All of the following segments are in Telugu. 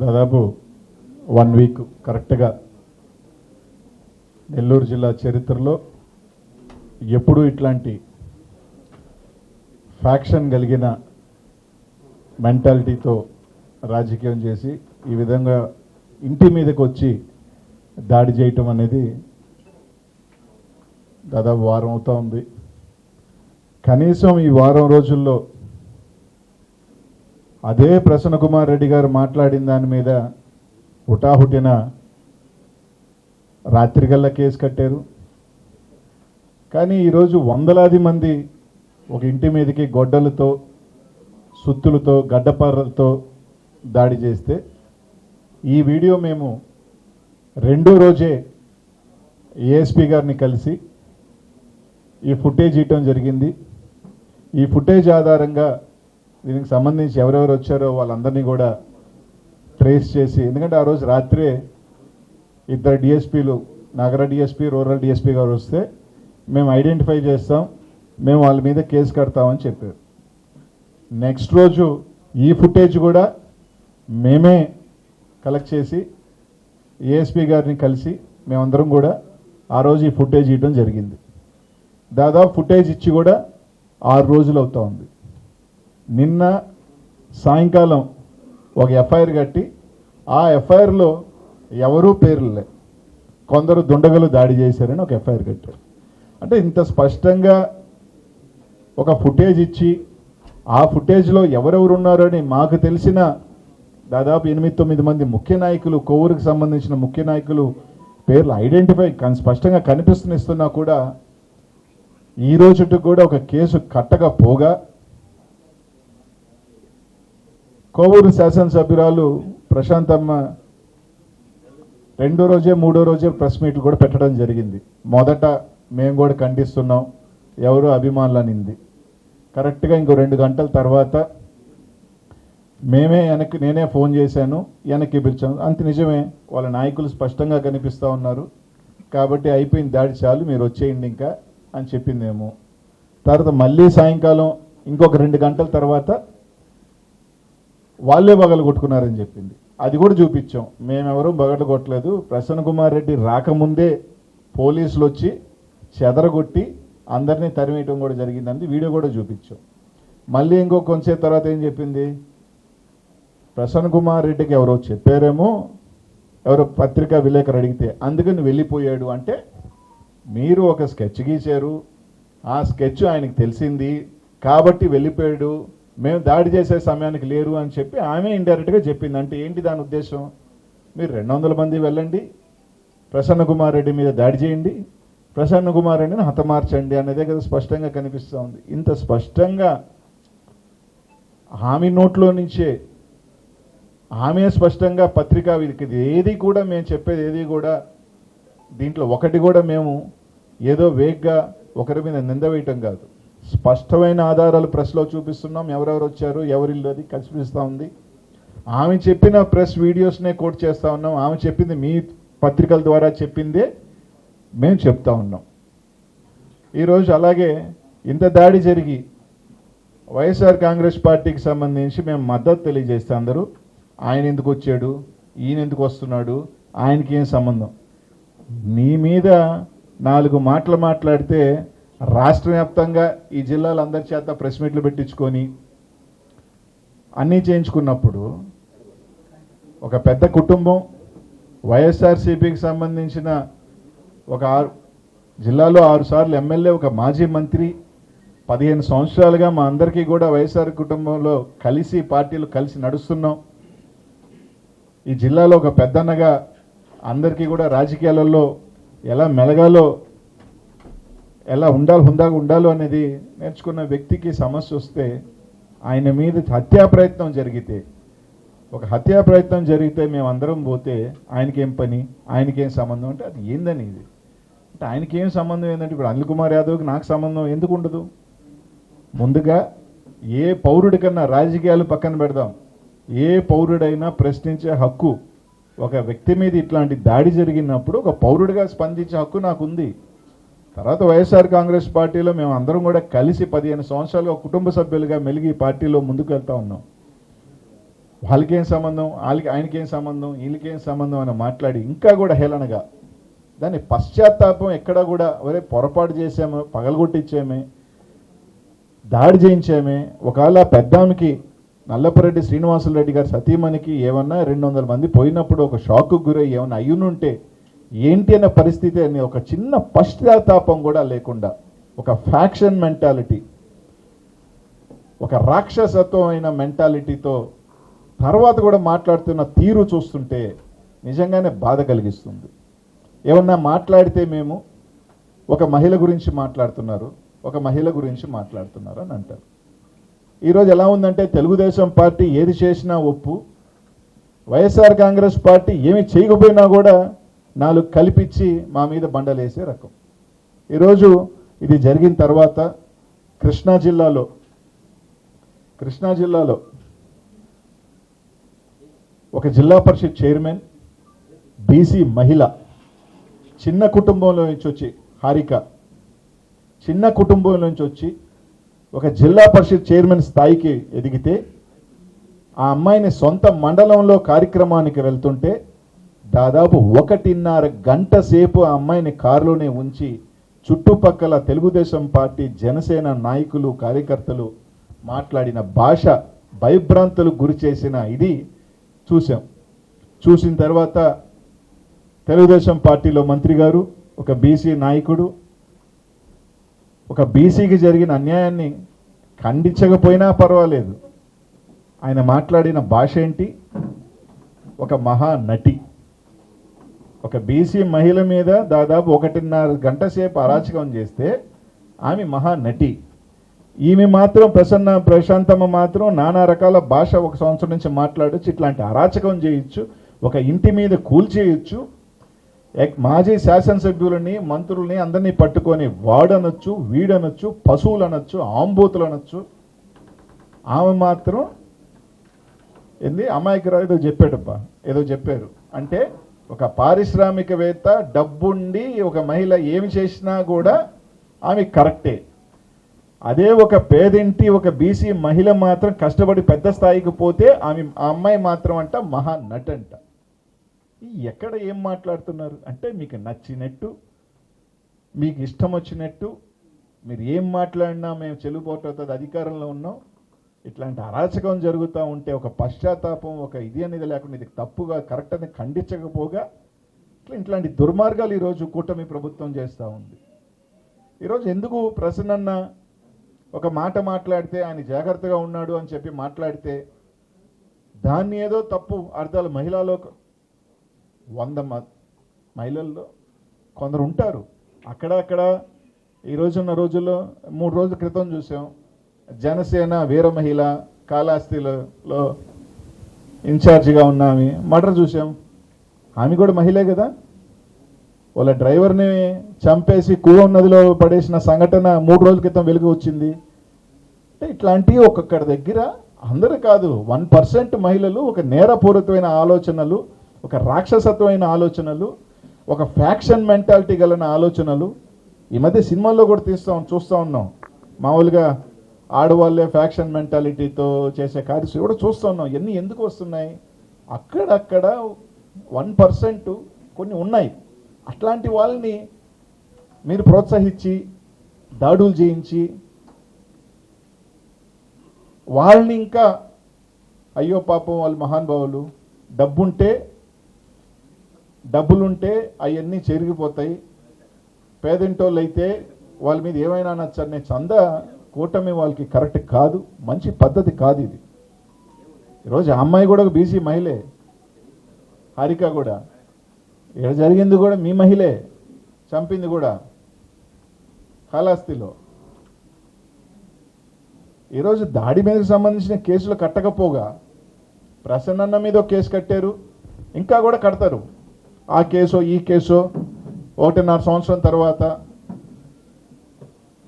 దాదాపు 1 వీక్ కరెక్ట్గా నెల్లూరు జిల్లా చరిత్రలో ఎప్పుడూ ఇట్లాంటి ఫ్యాక్షన్ కలిగిన మెంటాలిటీతో రాజకీయం చేసి ఈ విధంగా ఇంటి మీదకి వచ్చి దాడి చేయటం అనేది దాదాపు వారం అవుతా ఉంది. కనీసం ఈ వారం రోజుల్లో అదే ప్రసన్న కుమార్ రెడ్డి గారు మాట్లాడిన దాని మీద హుటాహుటిన రాత్రికల్లా కేసు కట్టారు. కానీ ఈరోజు వందలాది మంది ఒక ఇంటి మీదకి గొడ్డలతో, సుత్తులతో, గడ్డపారలతో దాడి చేస్తే ఈ వీడియో మేము రెండో రోజే ఏఎస్పీ గారిని కలిసి ఈ ఫుటేజ్ ఇవ్వటం జరిగింది. ఈ ఫుటేజ్ ఆధారంగా దీనికి సంబంధించి ఎవరెవరు వచ్చారో వాళ్ళందరినీ కూడా ట్రేస్ చేసి, ఎందుకంటే ఆ రోజు రాత్రే 2 డిఎస్పీలు, నగర డిఎస్పీ, రూరల్ డిఎస్పీ గారు వస్తే మేము ఐడెంటిఫై చేస్తాం, మేము వాళ్ళ మీద కేసు కడతామని చెప్పారు. నెక్స్ట్ రోజు ఈ ఫుటేజ్ కూడా మేమే కలెక్ట్ చేసి ఏఎస్పీ గారిని కలిసి మేమందరం కూడా ఆ రోజు ఈ ఫుటేజ్ ఇవ్వడం జరిగింది. దాదాపు ఫుటేజ్ ఇచ్చి కూడా 6 రోజులు అవుతా ఉంది. నిన్న సాయంకాలం ఒక ఎఫ్ఐఆర్ కట్టి ఆ ఎఫ్ఐఆర్లో ఎవరూ పేర్లే, కొందరు దుండగులు దాడి చేశారని ఒక ఎఫ్ఐఆర్ కట్టారు. అంటే ఇంత స్పష్టంగా ఒక ఫుటేజ్ ఇచ్చి ఆ ఫుటేజ్లో ఎవరెవరు ఉన్నారని మాకు తెలిసిన దాదాపు 8-9 మంది ముఖ్య నాయకులు, కొవ్వూరుకు సంబంధించిన ముఖ్య నాయకులు పేర్లు ఐడెంటిఫై స్పష్టంగా కనిపిస్తున్నా కూడా ఈ రోజుకి కూడా ఒక కేసు కట్టకపోగా కొవ్వూరు శాసనసభ్యురాలు ప్రశాంతమ్మ రెండో రోజే మూడో రోజే ప్రెస్ మీట్లు కూడా పెట్టడం జరిగింది. మొదట మేము కూడా ఖండిస్తున్నాం, ఎవరు అభిమానులు అనింది. కరెక్ట్గా ఇంకో 2 గంటల తర్వాత నేనే ఫోన్ చేశాను, వెనక్కి పిలిచాను. అంత నిజమే, వాళ్ళ నాయకులు స్పష్టంగా కనిపిస్తూ ఉన్నారు కాబట్టి అయిపోయింది దాడి, చాలు మీరు వచ్చేయండి ఇంకా అని చెప్పిందేమో. తర్వాత మళ్ళీ సాయంకాలం ఇంకొక 2 గంటల తర్వాత వాళ్ళే బగలు కొట్టుకున్నారని చెప్పింది. అది కూడా చూపించాం, మేమెవరూ బగలు కొట్టలేదు, ప్రసన్న కుమార్ రెడ్డి రాకముందే పోలీసులు వచ్చి చెదరగొట్టి అందరినీ తరిమేయటం కూడా జరిగిందని వీడియో కూడా చూపించాం. మళ్ళీ ఇంకో కొంచెం తర్వాత ఏం చెప్పింది, ప్రసన్న కుమార్ రెడ్డికి ఎవరో చెప్పారేమో, ఎవరో పత్రికా విలేకరు అడిగితే అందుకని వెళ్ళిపోయాడు. అంటే మీరు ఒక స్కెచ్ గీశారు, ఆ స్కెచ్ ఆయనకు తెలిసింది కాబట్టి వెళ్ళిపోయాడు, మేము దాడి చేసే సమయానికి లేరు అని చెప్పి ఆమె ఇండైరెక్ట్గా చెప్పింది. అంటే ఏంటి దాని ఉద్దేశం, మీరు 200 మంది వెళ్ళండి, ప్రసన్న కుమార్ రెడ్డి మీద దాడి చేయండి, ప్రసన్న కుమార్ రెడ్డిని హతమార్చండి అనేదే కదా స్పష్టంగా కనిపిస్తూ ఉంది. ఇంత స్పష్టంగా ఆమె నోట్లో నుంచే ఆమె స్పష్టంగా పత్రికా వీరికి ఏది కూడా మేము చెప్పేది ఏది కూడా దీంట్లో ఒకటి కూడా మేము ఏదో వేగ్గా ఒకరి మీద నింద వేయటం కాదు, స్పష్టమైన ఆధారాలు ప్రెస్లో చూపిస్తున్నాం, ఎవరెవరు వచ్చారు, ఎవరిల్లు అది కనిపిస్తూ ఉంది. ఆమె చెప్పిన ప్రెస్ వీడియోస్నే కోట్ చేస్తూ ఉన్నాం, ఆమె చెప్పింది మీ పత్రికల ద్వారా చెప్పిందే మేము చెప్తా ఉన్నాం. ఈరోజు అలాగే ఇంత దాడి జరిగి వైఎస్ఆర్ కాంగ్రెస్ పార్టీకి సంబంధించి మేము మద్దతు తెలియజేస్తే అందరూ ఆయన ఎందుకు వచ్చాడు, ఈయన ఎందుకు వస్తున్నాడు, ఆయనకి ఏం సంబంధం, నీ మీద 4 మాటలు మాట్లాడితే రాష్ట్ర వ్యాప్తంగా ఈ జిల్లాలో అందరి చేత ప్రెస్ మీట్లు పెట్టించుకొని అన్నీ చేయించుకున్నప్పుడు ఒక పెద్ద కుటుంబం, వైఎస్ఆర్సీపీకి సంబంధించిన ఒక జిల్లాలో 6 సార్లు ఎమ్మెల్యే, ఒక మాజీ మంత్రి, 15 సంవత్సరాలుగా మా అందరికీ కూడా వైఎస్ఆర్ కుటుంబంలో కలిసి పార్టీలు కలిసి నడుస్తున్నాం. ఈ జిల్లాలో ఒక పెద్దన్నగా అందరికీ కూడా రాజకీయాలలో ఎలా మెలగాలో, ఎలా హుందాగా ఉండాలో అనేది నేర్చుకున్న వ్యక్తికి సమస్య వస్తే ఆయన మీద హత్యా ప్రయత్నం జరిగితే ఒక హత్యా ప్రయత్నం జరిగితే మేమందరం పోతే ఆయనకేం పని, ఆయనకేం సంబంధం అంటే అది ఏందని ఇది అంటే ఆయనకేం సంబంధం ఏంటంటే ఇప్పుడు అనిల్ కుమార్ యాదవ్కి నాకు సంబంధం ఎందుకు ఉండదు? ముందుగా ఏ పౌరుడికన్నా రాజకీయాలు పక్కన పెడదాం, ఏ పౌరుడైనా ప్రశ్నించే హక్కు, ఒక వ్యక్తి మీద ఇట్లాంటి దాడి జరిగినప్పుడు ఒక పౌరుడిగా స్పందించే హక్కు నాకు ఉంది. తర్వాత వైఎస్ఆర్ కాంగ్రెస్ పార్టీలో మేము అందరం కూడా కలిసి 15 సంవత్సరాలుగా కుటుంబ సభ్యులుగా మెలిగి ఈ పార్టీలో ముందుకు వెళ్తా ఉన్నాం. వాళ్ళకేం సంబంధం, ఆయనకేం సంబంధం, వీళ్ళకేం సంబంధం అని మాట్లాడి ఇంకా కూడా హేళనగా దాన్ని పశ్చాత్తాపం ఎక్కడ కూడా ఒరే పొరపాటు చేసాము, పగలగొట్టించామే, దాడి చేయించామే, ఒకవేళ పెద్దామికి నల్లపరెడ్డి శ్రీనివాసులరెడ్డి గారి సతీమణికి ఏమన్నా 200 మంది పోయినప్పుడు ఒక షాక్కు గురై ఏమన్నా అయ్యునుంటే ఏంటి అనే పరిస్థితి అని ఒక చిన్న పశ్చాత్తాపం కూడా లేకుండా ఒక ఫ్యాక్షన్ మెంటాలిటీ, ఒక రాక్షసత్వమైన మెంటాలిటీతో తర్వాత కూడా మాట్లాడుతున్న తీరు చూస్తుంటే నిజంగానే బాధ కలిగిస్తుంది. ఏమన్నా మాట్లాడితే మేము ఒక మహిళ గురించి మాట్లాడుతున్నారు, ఒక మహిళ గురించి మాట్లాడుతున్నారు అని అంటారు. ఈరోజు ఎలా ఉందంటే తెలుగుదేశం పార్టీ ఏది చేసినా ఒప్పు, వైఎస్ఆర్ కాంగ్రెస్ పార్టీ ఏమి చేయకపోయినా కూడా 4 కల్పించి మా మీద బండలేసే రకం. ఈరోజు ఇది జరిగిన తర్వాత కృష్ణా జిల్లాలో ఒక జిల్లా పరిషత్ చైర్మన్ బీసీ మహిళ చిన్న కుటుంబంలో నుంచి వచ్చి, హారిక చిన్న కుటుంబం నుంచి వచ్చి ఒక జిల్లా పరిషత్ చైర్మన్ స్థాయికి ఎదిగితే ఆ అమ్మాయిని సొంత మండలంలో కార్యక్రమానికి వెళ్తుంటే దాదాపు 1.5 గంట సేపు ఆ అమ్మాయిని కారులోనే ఉంచి చుట్టుపక్కల తెలుగుదేశం పార్టీ జనసేన నాయకులు కార్యకర్తలు మాట్లాడిన భాష భయభ్రాంతులకు గురి చేసిన ఇది చూసాం. చూసిన తర్వాత తెలుగుదేశం పార్టీలో మంత్రి గారు, ఒక బీసీ నాయకుడు, ఒక బీసీకి జరిగిన అన్యాయాన్ని ఖండించకపోయినా పర్వాలేదు, ఆయన మాట్లాడిన భాష ఏంటి? ఒక మహానటి, ఒక బీసీ మహిళ మీద దాదాపు 1.5 గంట సేపు అరాచకం చేస్తే ఆమె మహానటి. ఈమె మాత్రం ప్రశాంతమ్మ మాత్రం నానా రకాల భాష 1 సంవత్సరం నుంచి మాట్లాడచ్చు, ఇట్లాంటి అరాచకం చేయొచ్చు, ఒక ఇంటి మీద కూల్చేయచ్చు, మాజీ శాసనసభ్యులని మంత్రుల్ని అందరినీ పట్టుకొని వాడనొచ్చు, వీడనొచ్చు, పశువులు అనొచ్చు, ఆంబోతులు అనొచ్చు. ఆమె మాత్రం ఏంది అమాయకురాలు ఏదో చెప్పారు అంటే ఒక పారిశ్రామికవేత్త డబ్బుండి ఒక మహిళ ఏమి చేసినా కూడా ఆమె కరెక్టే. అదే ఒక పేదింటి ఒక బీసీ మహిళ మాత్రం కష్టపడి పెద్ద స్థాయికి పోతే ఆ అమ్మాయి మాత్రం అంట మహానటంట. ఎక్కడ ఏం మాట్లాడుతున్నారు అంటే మీకు నచ్చినట్టు, మీకు ఇష్టం వచ్చినట్టు మీరు ఏం మాట్లాడినా మేము చెల్లుబాటు అధికారంలో ఉన్నాం. ఇట్లాంటి అరాచకం జరుగుతూ ఉంటే ఒక పశ్చాత్తాపం, ఒక ఇది అనేది లేకుండా ఇది తప్పుగా కరెక్ట్ అని ఖండించకపోగా ఇట్లాంటి దుర్మార్గాలు ఈరోజు కూటమి ప్రభుత్వం చేస్తూ ఉంది. ఈరోజు ఎందుకు ప్రసన్న ఒక మాట మాట్లాడితే ఆయన జాగ్రత్తగా ఉన్నాడు అని చెప్పి మాట్లాడితే దాన్ని ఏదో తప్పు అర్థాలు మహిళలో 100 మహిళల్లో కొందరు ఉంటారు అక్కడ ఈరోజున్న రోజుల్లో 3 రోజుల క్రితం చూసాం జనసేన వీర మహిళ కాళహస్తిలో ఇన్ఛార్జిగా ఉన్న ఆమె మర్డర్ చూసాం. ఆమె కూడా మహిళే కదా. వాళ్ళ డ్రైవర్ని చంపేసి కూవం నదిలో పడేసిన సంఘటన 3 రోజుల క్రితం వెలుగు వచ్చింది. అంటే ఇట్లాంటివి ఒక్కొక్కడి దగ్గర అందరూ కాదు 1% మహిళలు ఒక నేరపూరితమైన ఆలోచనలు, ఒక రాక్షసత్వమైన ఆలోచనలు, ఒక ఫ్యాక్షన్ మెంటాలిటీ గలన ఆలోచనలు ఈ మధ్య సినిమాల్లో కూడా చూస్తూ ఉన్నాం. మామూలుగా ఆడవాళ్ళే ఫ్యాక్షన్ మెంటాలిటీతో చేసే కార్యక్రమం కూడా చూస్తూ ఉన్నాం. ఇవన్నీ ఎందుకు వస్తున్నాయి? అక్కడక్కడ 1% కొన్ని ఉన్నాయి. అట్లాంటి వాళ్ళని మీరు ప్రోత్సహించి దాడులు చేయించి వాళ్ళని ఇంకా అయ్యో పాపం వాళ్ళు మహానుభావులు, డబ్బులుంటే అవన్నీ చెరిగిపోతాయి, పేదింటోళ్ళు అయితే వాళ్ళ మీద ఏమైనా నచ్చనే చంద కూటమి వాళ్ళకి కరెక్ట్ కాదు, మంచి పద్ధతి కాదు ఇది. ఈరోజు ఆ అమ్మాయి కూడా ఒక బీసీ మహిళే, హారిక కూడా. ఇక్కడ జరిగింది కూడా మీ మహిళే, చంపింది కూడా కాళహస్తిలో. ఈరోజు దాడి మీదకి సంబంధించిన కేసులు కట్టకపోగా ప్రసన్న మీద ఒక కేసు కట్టారు, ఇంకా కూడా కడతారు. ఆ కేసో ఈ కేసో 1.5 సంవత్సరం తర్వాత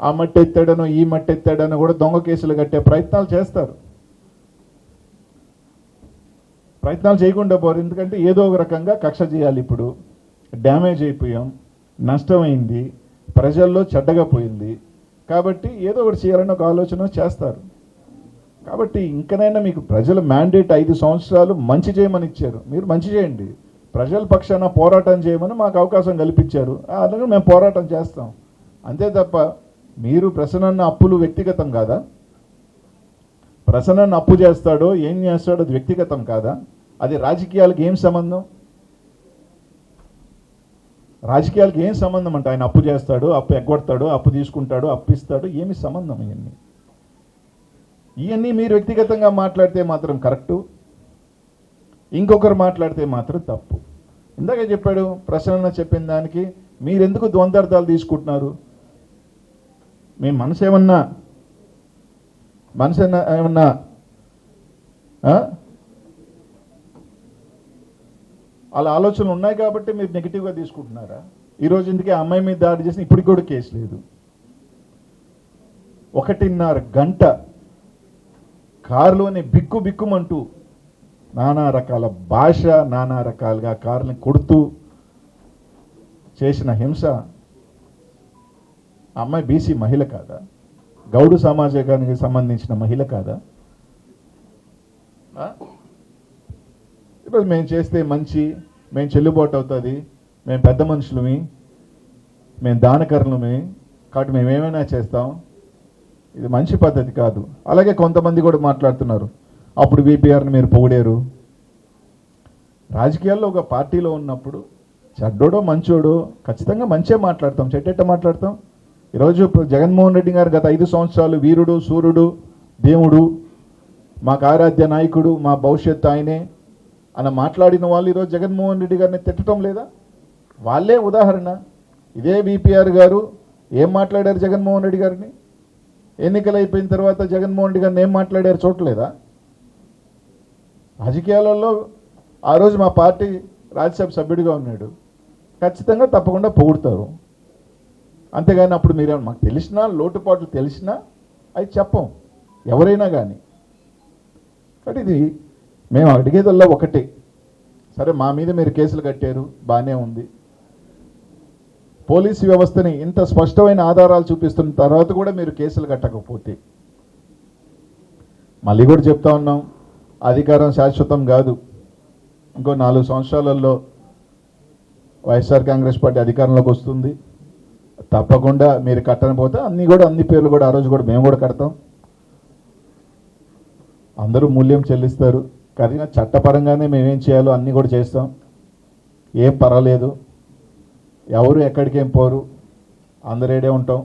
ఆ మట్టి ఎత్తాడనో ఈ మట్టి ఎత్తాడనో కూడా దొంగ కేసులు కట్టే ప్రయత్నాలు చేస్తారు. ప్రయత్నాలు చేయకుండా పోరు, ఎందుకంటే ఏదో ఒక రకంగా కక్ష చేయాలి. ఇప్పుడు డ్యామేజ్ అయిపోయాం, నష్టమైంది, ప్రజల్లో చెడ్డగా పోయింది, కాబట్టి ఏదో ఒకటి చేయాలని ఒక ఆలోచన చేస్తారు. కాబట్టి ఇంకనైనా మీకు ప్రజల మ్యాండేట్ 5 సంవత్సరాలు మంచి చేయమని ఇచ్చారు, మీరు మంచి చేయండి. ప్రజల పక్షాన పోరాటం చేయమని మాకు అవకాశం కల్పించారు, అలాగే మేము పోరాటం చేస్తాం. అంతే తప్ప మీరు ప్రసన్న అప్పులు వ్యక్తిగతం కాదా? ప్రసన్న అప్పు చేస్తాడో ఏం చేస్తాడో అది వ్యక్తిగతం కాదా? అది రాజకీయాలకు ఏం సంబంధం? రాజకీయాలకు ఏం సంబంధం అంటే ఆయన అప్పు చేస్తాడు, అప్పు ఎగ్గొడతాడు, అప్పు తీసుకుంటాడు, అప్పు ఇస్తాడు, ఏమి సంబంధం? ఇవన్నీ మీరు వ్యక్తిగతంగా మాట్లాడితే మాత్రం కరెక్టు, ఇంకొకరు మాట్లాడితే మాత్రం తప్పు. ఇందాక చెప్పాడు ప్రసన్న చెప్పిన దానికి మీరెందుకు ద్వంద్వార్థాలు తీసుకుంటున్నారు? మీ మనసు ఏమన్నా అలా ఆలోచనలు ఉన్నాయి కాబట్టి మీరు నెగిటివ్గా తీసుకుంటున్నారా? ఈరోజు ఇందుకే అమ్మాయి మీద దాడి చేసిన ఇప్పటికి కూడా కేసు లేదు. 1.5 గంట కారులోనే బిక్కు బిక్కుమంటూ నానా రకాల భాష, నానా రకాలుగా కారుని కొడుతూ చేసిన హింస. అమ్మాయి బీసీ మహిళ కాదా? గౌడు సమాజానికి సంబంధించిన మహిళ కాదా? ఇప్పుడు మేము చేస్తే మంచి, మేము చెల్లుబాటు అవుతుంది, మేము పెద్ద మనుషులమి, మేము దానకరులమి, కాబట్టి మేము ఏమైనా చేస్తాం, ఇది మంచి పద్ధతి కాదు. అలాగే కొంతమంది కూడా మాట్లాడుతున్నారు, అప్పుడు వీపీఆర్ని మీరు పొగిడారు. రాజకీయాల్లో ఒక పార్టీలో ఉన్నప్పుడు చెడ్డోడో మంచోడో ఖచ్చితంగా మంచిగా మాట్లాడతాం, చెడ్డెట్ట మాట్లాడతాం. ఈరోజు జగన్మోహన్ రెడ్డి గారు గత 5 సంవత్సరాలు వీరుడు, సూర్యుడు, దేవుడు, మాకు ఆరాధ్య నాయకుడు, మా భవిష్యత్తు ఆయనే అని మాట్లాడిన వాళ్ళు ఈరోజు జగన్మోహన్ రెడ్డి గారిని తిట్టడం లేదా? వాళ్ళే ఉదాహరణ. ఇదే వీపీఆర్ గారు ఏం మాట్లాడారు జగన్మోహన్ రెడ్డి గారిని? ఎన్నికలు అయిపోయిన తర్వాత జగన్మోహన్ రెడ్డి గారిని ఏం మాట్లాడారు చూడలేదా? రాజకీయాలలో ఆ రోజు మా పార్టీ రాజ్యసభ సభ్యుడిగా ఉన్నాడు, ఖచ్చితంగా తప్పకుండా పొగుడతారు. అంతేగాని అప్పుడు మీరేమో మాకు తెలిసినా, లోటుపాట్లు తెలిసినా అవి చెప్పం ఎవరైనా కానీ. కాబట్టి ఇది మేము అడిగేదల్లా ఒకటే, సరే మా మీద మీరు కేసులు కట్టారు, బాగానే ఉంది. పోలీసు వ్యవస్థని ఇంత స్పష్టమైన ఆధారాలు చూపిస్తున్న తర్వాత కూడా మీరు కేసులు కట్టకపోతే, మళ్ళీ కూడా చెప్తా ఉన్నాం, అధికారం శాశ్వతం కాదు. ఇంకో 4 సంవత్సరాలలో వైఎస్ఆర్ కాంగ్రెస్ పార్టీ అధికారంలోకి వస్తుంది. తప్పకుండా మీరు కట్టకపోతే అన్ని పేర్లు కూడా ఆ రోజు కూడా మేము కూడా కడతాం. అందరూ మూల్యం చెల్లిస్తారు, కానీ చట్టపరంగానే మేమేం చేయాలో అన్నీ కూడా చేస్తాం. ఏం పర్వాలేదు, ఎవరు ఎక్కడికేం పోరు, అందరేడే ఉంటాం.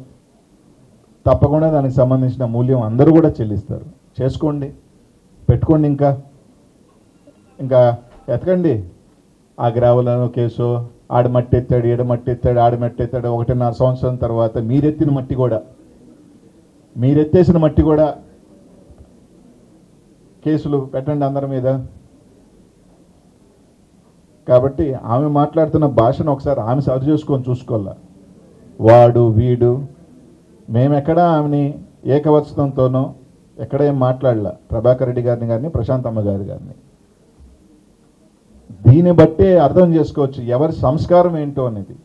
తప్పకుండా దానికి సంబంధించిన మూల్యం అందరూ కూడా చెల్లిస్తారు. చేసుకోండి, పెట్టుకోండి, ఇంకా ఎతకండి. ఆ గ్రావెలను కేసు, ఆడ మట్టి ఎత్తాడు, ఈడ మట్టి ఎత్తాడు, ఆడ మట్టి ఎత్తాడు. 1.5 సంవత్సరం తర్వాత మీరెత్తిన మట్టి కూడా, మీరెత్తేసిన మట్టి కూడా కేసులు పెట్టండి అందరి మీద. కాబట్టి ఆమె మాట్లాడుతున్న భాషను ఒకసారి ఆమె సరి చేసుకొని చూసుకోవాలా. వాడు వీడు మేమెక్కడా ఆమెని ఏకవచనంతోనో ఎక్కడ ఏం మాట్లాడలా, ప్రభాకర్ రెడ్డి గారిని కానీ ప్రశాంతమ్మ గారి గారిని. దీన్ని బట్టే అర్థం చేసుకోవచ్చు ఎవరి సంస్కారం ఏంటో అనేది,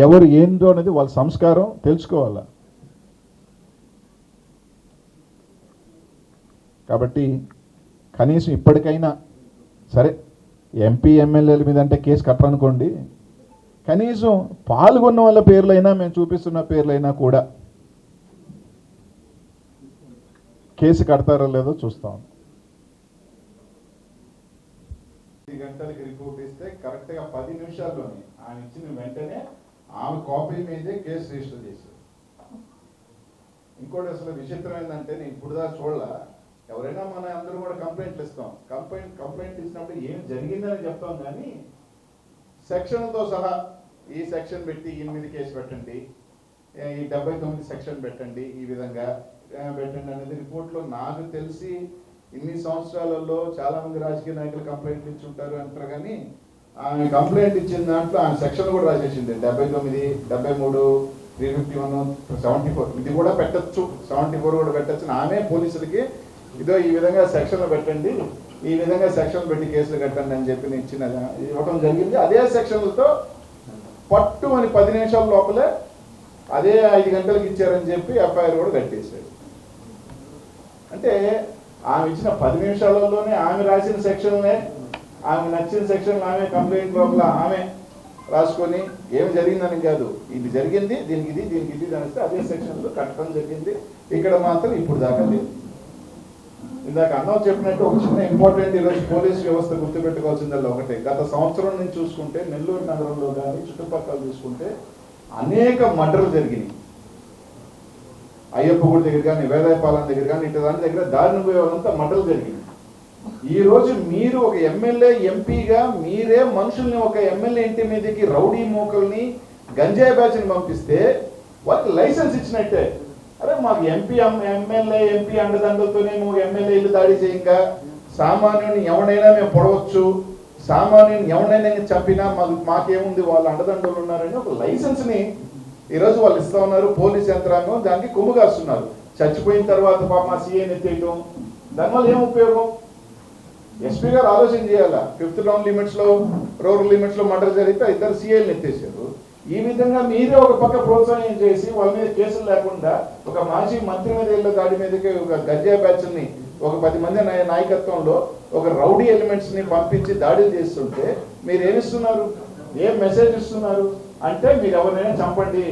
ఎవరు ఏంటో అనేది వాళ్ళ సంస్కారం తెలుసుకోవాలా. కాబట్టి కనీసం ఇప్పటికైనా సరే, ఎంపీ ఎమ్మెల్యేల మీద అంటే కేసు కట్టరనుకోండి, కనీసం పాల్గొన్న వాళ్ళ పేర్లైనా, మేము చూపిస్తున్న పేర్లైనా కూడా కేసు కడతారో లేదో చూస్తాం. 10 గంటలకి రిపోర్ట్ ఇస్తే కరెక్ట్గా 10 నిమిషాల్లోనే ఆమె ఇచ్చిన వెంటనే ఆమె కాపీ మీదే కేసు రిజిస్టర్ చేశారు. ఇంకోటి అసలు విచిత్రం ఏంటంటే, నేను ఇప్పుడు దాకా చూడలా, ఎవరైనా మన అందరూ కూడా కంప్లైంట్లు ఇస్తాం, కంప్లైంట్ ఇచ్చినప్పుడు ఏం జరిగిందని చెప్తాం, కానీ సెక్షన్తో సహా ఈ సెక్షన్ పెట్టి 8 కేసు పెట్టండి, ఈ 79 సెక్షన్ పెట్టండి, ఈ విధంగా పెట్టండి అనేది రిపోర్ట్లో నాకు తెలిసి ఇన్ని సంవత్సరాలలో చాలా మంది రాజకీయ నాయకులు కంప్లైంట్లు ఇచ్చి ఉంటారు అంటారు, కానీ ఆమె కంప్లైంట్ ఇచ్చిన దాంట్లో ఆమె సెక్షన్ కూడా రాసేసింది 79, 73, 351, 74 ఇది కూడా పెట్టచ్చు, 74 కూడా పెట్టచ్చు. ఆమె పోలీసులకి ఇదో ఈ విధంగా సెక్షన్లు పెట్టండి, ఈ విధంగా సెక్షన్ పెట్టి కేసులు కట్టండి అని చెప్పి ఇచ్చిన ఇవ్వడం జరిగింది. అదే సెక్షన్లతో పట్టు అని 10 నిమిషాల లోపలే అదే 5 గంటలకు ఇచ్చారని చెప్పి ఎఫ్ఐఆర్ కూడా కట్టేశాడు. అంటే ఆమె ఇచ్చిన 10 నిమిషాలలోనే ఆమె రాసిన సెక్షన్లే, ఆమె నచ్చిన సెక్షన్లు ఆమె కంప్లైంట్ లోపల ఆమె రాసుకొని ఏమి జరిగిందని కాదు, ఇది జరిగింది దీనికి ఇది దీనికి ఇది అనిస్తే అదే సెక్షన్లో కట్టడం జరిగింది. ఇక్కడ మాత్రం ఇప్పుడు దాకా లేదు. ఇందాక అన్నం చెప్పినట్టు ఒక చిన్న ఇంపార్టెంట్ ఈరోజు పోలీస్ వ్యవస్థ గుర్తుపెట్టుకోవాల్సిందల్లా ఒకటే, గత సంవత్సరం నుంచి చూసుకుంటే నెల్లూరు నగరంలో కానీ చుట్టుపక్కల చూసుకుంటే అనేక మర్డర్లు జరిగినాయి. అయ్యప్ప గుడి దగ్గర కానీ వేదాయపాలెం దగ్గర కానీ ఇటు దాని దగ్గర దారిని పోయే వాళ్ళంతా మర్డర్లు జరిగినాయి. ఈ రోజు మీరు ఒక ఎమ్మెల్యే ఎంపీగా మీరే మనుషుల్ని ఒక ఎమ్మెల్యే ఇంటి మీదకి రౌడీ మూకల్ని గంజాయి బ్యాచ్ని పంపిస్తే వాళ్ళకి లైసెన్స్ ఇచ్చినట్టే. అరే మాకు ఎమ్మెల్యే ఎంపీ అండదండలతోనే నువ్వు ఎమ్మెల్యేలు దాడి చేయంగా, సామాన్యుని ఎవడైనా మేము పొడవచ్చు, సామాన్యుని ఎవడైనా చంపినా మాకేముంది వాళ్ళు అండదండలు ఉన్నారని ఒక లైసెన్స్ని ఈరోజు వాళ్ళు ఇస్తా ఉన్నారు. పోలీస్ యంత్రాంగం దానికి కొమ్ము కాస్తున్నారు. చచ్చిపోయిన తర్వాత మా సీఏని ఎత్తేయటం, దానివల్ల ఏం ఉపయోగం? ఎస్పీ గారు ఆలోచన చేయాలా. 5th టౌన్ లిమిట్స్లో రూరల్ లిమిట్స్లో మర్డర్ జరిగితే 2 సీఏలను ఎత్తేసారు. ఈ విధంగా మీరే ఒక పక్క ప్రోత్సాహం చేసి వాళ్ళ మీద కేసులు లేకుండా ఒక మాజీ మంత్రి మీద ఇళ్ళ దాడి మీదకి ఒక గంజాయి బ్యాచ్ని ఒక 10 మంది నాయకత్వంలో ఒక రౌడీ ఎలిమెంట్స్ని పంపించి దాడులు చేస్తుంటే మీరు ఏమిస్తున్నారు? ఏం మెసేజ్ ఇస్తున్నారు అంటే మీరు ఎవరినైనా చంపండి,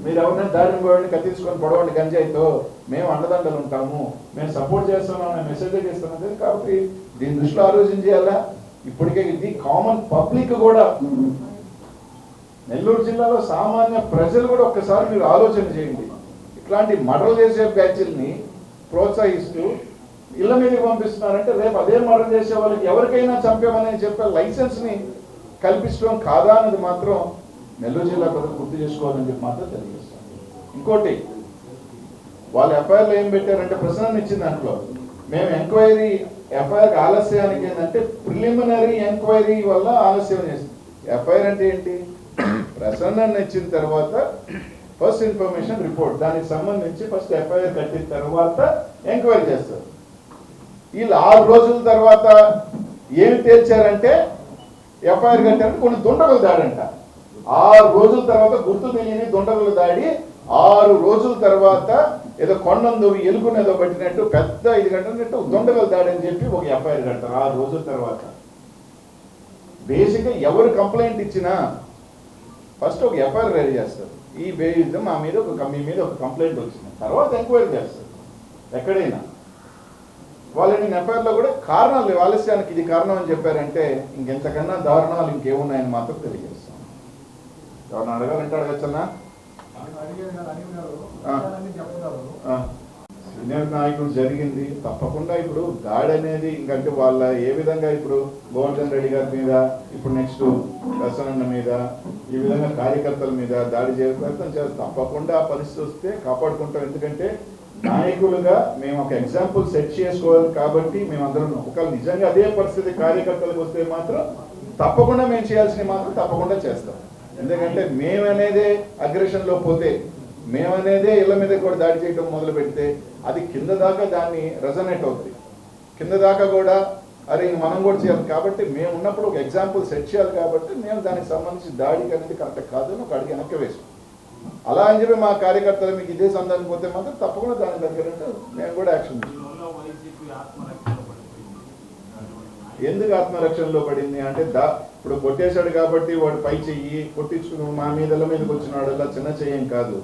మీరు ఎవరినైనా దాడిని పోయండి, కత్తించుకొని పొడవండి గంజాయితో, మేము అండదండలు ఉంటాము, మేము సపోర్ట్ చేస్తున్నాం అనే మెసేజ్ ఇస్తున్నది. కాబట్టి దీని దృష్టిలో ఆలోచన చేయాలా. ఇప్పటికే ఇది కామన్ పబ్లిక్ కూడా, నెల్లూరు జిల్లాలో సామాన్య ప్రజలు కూడా ఒక్కసారి మీరు ఆలోచన చేయండి. ఇట్లాంటి మర్డర్ చేసే బ్యాచ్ల్ని ప్రోత్సహిస్తూ ఇళ్ల మీదకి పంపిస్తున్నారంటే రేపు అదే మర్డర్ చేసే వాళ్ళకి ఎవరికైనా చంపేమని చెప్పే లైసెన్స్ని కల్పించడం కాదా అన్నది మాత్రం నెల్లూరు జిల్లా ప్రజలు గుర్తు చేసుకోవాలని చెప్పి మాత్రం తెలియజేస్తాను. ఇంకోటి, వాళ్ళు ఎఫ్ఐఆర్లో ఏం పెట్టారంటే ప్రశ్నలు ఇచ్చిన దాంట్లో మేము ఎంక్వైరీ ఎఫ్ఐఆర్ ఆలస్యానికి ఏంటంటే ప్రిలిమినరీ ఎంక్వైరీ వల్ల ఆలస్యం చేస్తుంది. ఎఫ్ఐఆర్ అంటే ఏంటి? ప్రసన్నను ఇచ్చిన తర్వాత ఫస్ట్ ఇన్ఫర్మేషన్ రిపోర్ట్, దానికి సంబంధించి ఫస్ట్ ఎఫ్ఐఆర్ కట్టిన తర్వాత ఎంక్వైరీ చేస్తారు. వీళ్ళు 6 రోజుల తర్వాత ఏమి తేల్చారంటే ఎఫ్ఐఆర్ కట్టారంటే కొన్ని దుండగులు దాడంట. 6 రోజుల తర్వాత గుర్తు తెలియని దుండగులు దాడి, 6 రోజుల తర్వాత ఏదో కొండందు ఎలుగుని ఏదో పట్టినట్టు పెద్ద 5 గంటలన్నట్టు దుండగులు దాడి అని చెప్పి ఒక ఎఫ్ఐఆర్ కట్టారు 6 రోజుల తర్వాత. బేసిక్గా ఎవరు కంప్లైంట్ ఇచ్చినా ఫస్ట్ ఒక ఎఫ్ఐఆర్ రెడీ చేస్తారు. ఈ బేసిస్ మా మీద మీ మీద ఒక కంప్లైంట్ వచ్చింది, తర్వాత ఎంక్వైరీ చేస్తారు. ఎక్కడైనా వాళ్ళు నేను ఎఫ్ఐఆర్లో కూడా కారణాలు ఆలస్యానికి ఇది కారణం అని చెప్పారంటే ఇంకెంతకన్నా దారుణాలు ఇంకేమున్నాయని మాత్రం తెలియజేస్తాం. ఎవరిని అడగాలంటే అడగచ్చన్నా? సీనియర్ నాయకుడు జరిగింది తప్పకుండా. ఇప్పుడు దాడి అనేది ఇంకంటే వాళ్ళ ఏ విధంగా ఇప్పుడు గోవర్ధన్ రెడ్డి గారి మీద, ఇప్పుడు నెక్స్ట్ ప్రసన్న మీద, ఈ విధంగా కార్యకర్తల మీద దాడి చేసే ప్రయత్నం చేస్తాం. తప్పకుండా ఆ పరిస్థితి వస్తే కాపాడుకుంటాం. ఎందుకంటే నాయకులుగా మేము ఒక ఎగ్జాంపుల్ సెట్ చేసుకోవాలి కాబట్టి మేమందరం ఒకవేళ నిజంగా అదే పరిస్థితి కార్యకర్తలకు వస్తే మాత్రం తప్పకుండా మేము చేయాల్సినవి మాత్రం తప్పకుండా చేస్తాం. ఎందుకంటే మేమనేదే అగ్రెషన్లో పోతే, మేమనేదే ఇళ్ల మీద కూడా దాడి చేయడం మొదలు పెడితే అది కింద దాకా దాన్ని రెజనేట్ అవుతుంది. కింద దాకా కూడా అరే మనం కూడా చేయాలి. కాబట్టి మేము ఉన్నప్పుడు ఒక ఎగ్జాంపుల్ సెట్ చేయాలి కాబట్టి మేము దానికి సంబంధించి దాడికి అనేది కరెక్ట్ కాదు అని ఒక అడిగి వెనక్కి వేసాం. అలా అని చెప్పి మా కార్యకర్తలు మీకు ఇదే సందర్భం పోతే మాత్రం తప్పకుండా దాని దగ్గర మేము కూడా యాక్షన్ తీసుకుంటాం. ఎందుకు ఆత్మరక్షణలో పడింది అంటే ఇప్పుడు కొట్టేశాడు కాబట్టి వాడు పై చెయ్యి కొట్టించుకుని మా మీదకి వచ్చినాడు అలా చిన్న చెయ్యం కాదు.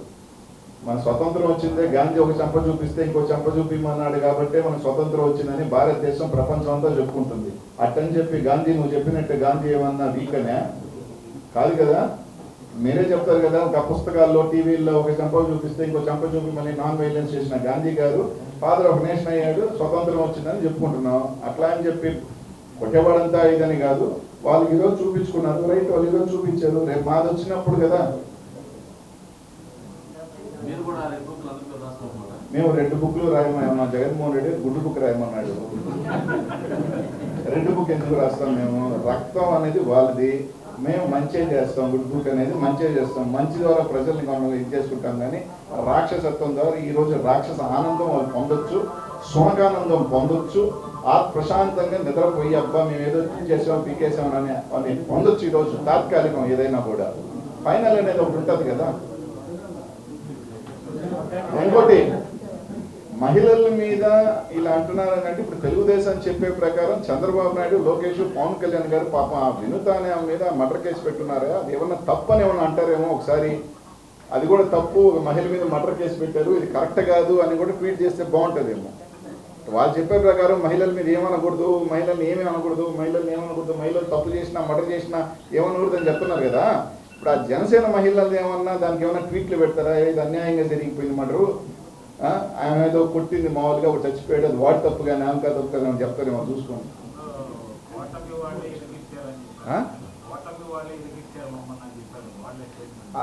మన స్వతంత్రం వచ్చిందే గాంధీ ఒక చెంప చూపిస్తే ఇంకో చెంప చూపిమన్నాడు కాబట్టి మనకు స్వతంత్రం వచ్చిందని భారతదేశం ప్రపంచం అంతా చెప్పుకుంటుంది. అట్టని చెప్పి గాంధీ నువ్వు చెప్పినట్టు గాంధీ ఏమన్నా వీకనే కాదు కదా. మీరే చెప్తారు కదా ఒక పుస్తకాల్లో టీవీల్లో ఒక చెంప చూపిస్తే ఇంకో చెంప చూపిమని నాన్ వైలెన్స్ చేసిన గాంధీ గారు ఫాదర్ ఆఫ్ నేషన్ అయ్యాడు, స్వతంత్రం వచ్చిందని చెప్పుకుంటున్నాం. అట్లా అని చెప్పి కొట్టేవాడంతా ఇదని కాదు. వాళ్ళకి ఈరోజు చూపించుకున్నారు, రైట్, వాళ్ళు ఈరోజు చూపించారు, రేపు మాది వచ్చినప్పుడు కదా మేము 2 బుక్లు రాయమన్నా, జగన్మోహన్ రెడ్డి గుడ్డు బుక్ రాయమన్నాడు. 2 బుక్ ఎందుకు రాస్తాం? మేము రక్తం అనేది వాళ్ళది, మేము మంచి చేస్తాం. గుడ్ బుక్ అనేది మంచి చేస్తాం, మంచి ద్వారా ప్రజల్ని మనం ఇది చేసుకుంటాం. కానీ రాక్షసత్వం ద్వారా ఈరోజు రాక్షస ఆనందం వాళ్ళు పొందొచ్చు, సునకానందం పొందొచ్చు, ప్రశాంతంగా నిద్రపోయి అబ్బా మేము ఏదో చేసాం పీకేసామని అని పొందొచ్చు. ఈరోజు తాత్కాలికం ఏదైనా కూడా ఫైనల్ అనేది ఒకటి ఉంటుంది కదా. ఇంకోటి మహిళల మీద ఇలా అంటున్నారని అంటే ఇప్పుడు తెలుగుదేశం చెప్పే ప్రకారం చంద్రబాబు నాయుడు, లోకేష్, పవన్ కళ్యాణ్ గారు పాపం ఆ వినుత అనే మీద మర్డర్ కేసు పెట్టున్నారా, అది ఏమన్నా తప్పని ఏమన్నా అంటారేమో ఒకసారి. అది కూడా తప్పు, మహిళ మీద మర్డర్ కేసు పెట్టారు, ఇది కరెక్ట్ కాదు అని కూడా ట్వీట్ చేస్తే బాగుంటుందేమో. వాళ్ళు చెప్పే ప్రకారం మహిళల మీద ఏమనకూడదు, మహిళల్ని ఏమీ అనకూడదు, మహిళలు తప్పు చేసినా మర్డర్ చేసినా ఏమనకూడదు అని చెప్తున్నారు కదా. ఇప్పుడు ఆ జనసేన మహిళలు ఏమన్నా దానికి ఏమైనా ట్వీట్లు పెడతారా, ఇది అన్యాయంగా జరిగిపోయింది మర్డరు, ఆయన ఏదో కొట్టింది మామూలుగా ఒకటి చచ్చిపోయాడు, అది వాడు తప్పు కానీ ఆమె తప్పు కదా అని చెప్తారేమో చూసుకోండి.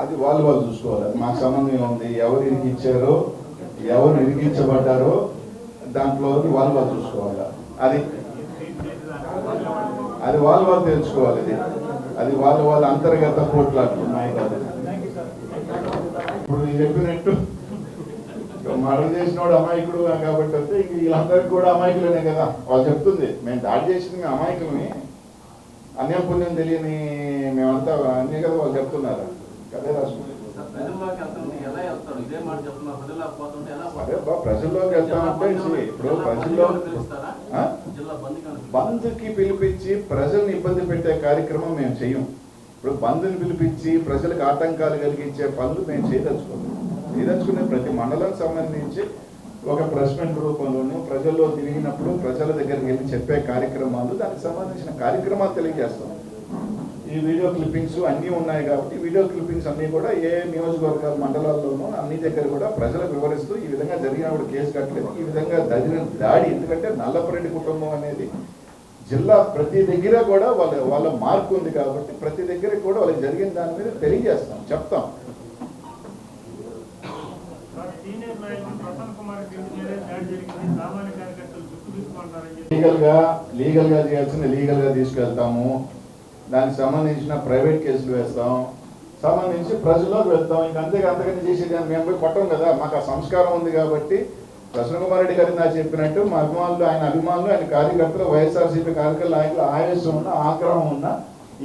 అది వాళ్ళు చూసుకోవాలి, మాకు సంబంధం ఉంది. ఎవరు ఇరికిచ్చారో, ఎవరు ఇరికించబడ్డారో దాంట్లో వాళ్ళు చూసుకోవాలి. అది వాళ్ళు తెలుసుకోవాలి. అది వాళ్ళ అంతర్గత పోట్లాట్లు ఉన్నాయి కాదు. ఇప్పుడు నేను చెప్పినట్టు మర్డర్ చేసినోడు అమాయకుడు కాబట్టి వస్తే ఇంక వీళ్ళందరికీ కూడా అమాయకులనే కదా. వాళ్ళు చెప్తుంది మేము దాడి చేసింది మేము అమాయకులని, అన్యం పుణ్యం తెలియని మేమంతా అన్నీ కదా వాళ్ళు చెప్తున్నారు. అదే రాసుకుంటుంది అదే బా ప్రజల్లోకి వెళ్తామంటే ఇప్పుడు ప్రజల్లో బంద్కి పిలిపించి ప్రజల్ని ఇబ్బంది పెట్టే కార్యక్రమం మేము చెయ్యం. ఇప్పుడు బంద్ని పిలిపించి ప్రజలకు ఆటంకాలు కలిగించే పనులు మేము చేయదలుచుకునే ప్రతి మండలానికి సంబంధించి ఒక ప్రెస్ మీట్ రూపంలోనూ ప్రజల్లో తిరిగినప్పుడు ప్రజల దగ్గరికి వెళ్ళి చెప్పే కార్యక్రమాలు, దానికి సంబంధించిన కార్యక్రమాలు తెలియజేస్తాం. ఈ వీడియో క్లిప్పింగ్స్ అన్నీ ఉన్నాయి కాబట్టి వీడియో క్లిప్పింగ్స్ అన్నీ కూడా ఏ నియోజకవర్గాల మండలాల్లోనూ అన్ని దగ్గర కూడా ప్రజలకు వివరిస్తూ ఈ విధంగా జరిగినప్పుడు కేసు కట్టలేదు, ఈ విధంగా జరిగిన దాడి, ఎందుకంటే నల్లపరెడ్డి కుటుంబం అనేది జిల్లా ప్రతి దగ్గర కూడా వాళ్ళ మార్కు ఉంది కాబట్టి ప్రతి దగ్గర కూడా వాళ్ళకి జరిగిన దాని మీద తెలియజేస్తాం, చెప్తాం. లీగల్ గా చేయాల్సింది లీగల్ గా తీసుకెళ్తాము, దానికి సంబంధించిన ప్రైవేట్ కేసులు వేస్తాం, సంబంధించి ప్రజల్లోకి వెళ్తాం. ఇంక అంతకని చేసేది మేము పోయి కొట్టం కదా. మాకు ఆ సంస్కారం ఉంది కాబట్టి ప్రసన్న కుమార్ రెడ్డి గారిని నాకు చెప్పినట్టు మా అభిమానులు, ఆయన కార్యకర్తలు, వైఎస్ఆర్సీపీ కార్యకర్తలు, నాయకులు ఆవేశం ఉన్న, ఆగ్రహం ఉన్న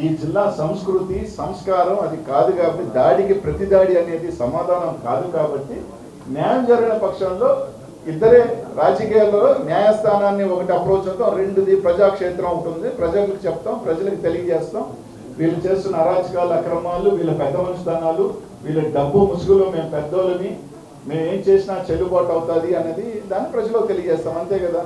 ఈ జిల్లా సంస్కృతి సంస్కారం అది కాదు కాబట్టి, దాడికి ప్రతి దాడి అనేది సమాధానం కాదు కాబట్టి, న్యాయం జరిగిన పక్షంలో ఇద్దరే రాజకీయాల్లో న్యాయస్థానాన్ని ఒకటి అప్రోచ్ అవుతాం, రెండుది ప్రజాక్షేత్రం ఉంటుంది, ప్రజలకు చెప్తాం, ప్రజలకు తెలియజేస్తాం. వీళ్ళు చేస్తున్న అరాచకాలు, అక్రమాలు, వీళ్ళ పెద్ద మనుషుతనాలు, వీళ్ళ డబ్బు ముసుగులో మేము పెద్దోళ్ళని, మేము ఏం చేసినా చెల్లుబాటు అవుతుంది అనేది దాన్ని ప్రజలకు తెలియజేస్తాం, అంతే కదా.